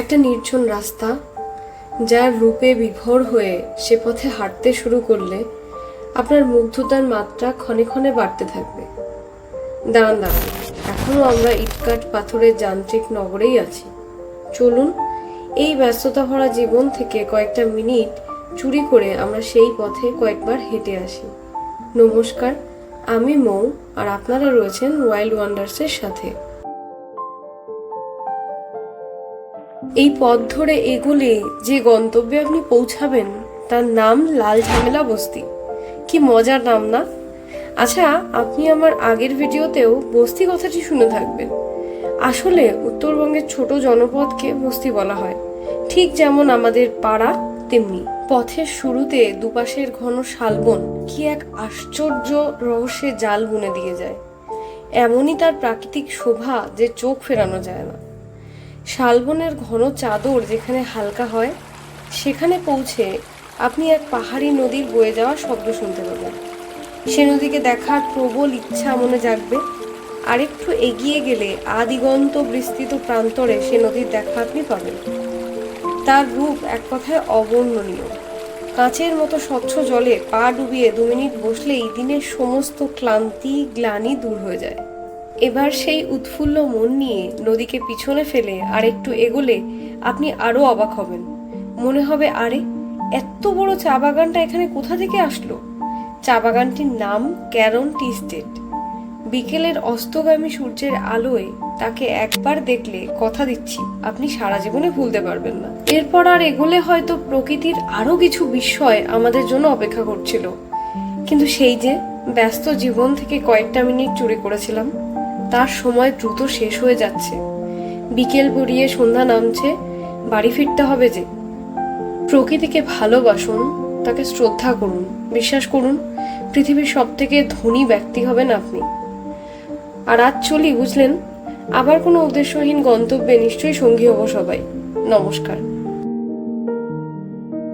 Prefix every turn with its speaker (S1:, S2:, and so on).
S1: একটা নির্জন রাস্তা, যার রূপে বিভোর হয়ে সে পথে হাঁটতে শুরু করলে আপনার মুগ্ধতার মাত্রা ক্ষণে ক্ষণে বাড়তে থাকবে। দাঁড়ান, এখনো আমরা ইটকাট পাথরের যান্ত্রিক নগরেই আছি। চলুন এই ব্যস্ততা ভরা জীবন থেকে কয়েকটা মিনিট চুরি করে আমরা সেই পথে কয়েকবার হেঁটে আসি। নমস্কার, আমি মৌ, আর আপনারা রয়েছেন ওয়াইল্ড ওয়ান্ডার্সের সাথে। এই পথ ধরে এগোলে যে গন্তব্যে আপনি পৌঁছাবেন তার নাম লাল ঝামেলা বস্তি। কি মজার নাম না? আচ্ছা, আপনি আমার আগের ভিডিওতেও বস্তি কথাটি শুনে থাকবেন। আসলে উত্তরবঙ্গের ছোট জনপদকে বস্তি বলা হয়, ঠিক যেমন আমাদের পাড়া তেমনি। পথের শুরুতে দুপাশের ঘন শালবন কি এক আশ্চর্য রহস্যে জাল বুনে দিয়ে যায়। এমনই তার প্রাকৃতিক শোভা যে চোখ ফেরানো যায় না। শালবনের ঘন চাদর যেখানে হালকা হয়, সেখানে পৌঁছে আপনি এক পাহাড়ি নদীর বয়ে যাওয়া শব্দ শুনতে পাবেন। সে নদীকে দেখার প্রবল ইচ্ছা মনে জাগবে। আরেকটু এগিয়ে গেলে আদিগন্ত বিস্তৃত প্রান্তরে সে নদীর দেখা আপনি পাবেন। তার রূপ এক কথায় অবর্ণনীয়। কাঁচের মতো স্বচ্ছ জলে পা ডুবিয়ে 2 মিনিট বসলেই দিনের সমস্ত ক্লান্তি গ্লানি দূর হয়ে যায়। এবার সেই উৎফুল্ল মন নিয়ে নদীকে পিছনে ফেলে আর একটু এগোলে আপনি আরো অবাক হবেন। মনে হবে, আরে এত বড় চা বাগানটা এখানে কোথা থেকে আসলো? চা বাগানটির নাম ক্যারন টি স্টেট। বিকেলের অস্তগামী সূর্যের আলোয় তাকে একবার দেখলে কথা দিচ্ছি আপনি সারা জীবনে ভুলতে পারবেন না। এরপর আর এগোলে হয়তো প্রকৃতির আরো কিছু বিস্ময় আমাদের জন্য অপেক্ষা করছিল, কিন্তু সেই যে ব্যস্ত জীবন থেকে কয়েকটা মিনিট চুরি করেছিলাম, তার সময় দ্রুত শেষ হয়ে যাচ্ছে। বিকেল গড়িয়ে সন্ধ্যা নামছে, বাড়ি ফিরতে হবে যে। প্রকৃতিকে ভালোবাসুন, তাকে শ্রদ্ধা করুন, বিশ্বাস করুন পৃথিবীর সবথেকে ধনী ব্যক্তি হবেন আপনি। আর আজ চলি, বুঝলেন? আবার কোনো উদ্দেশ্যহীন গন্তব্যে নিশ্চয়ই সঙ্গী হব সবাই। নমস্কার।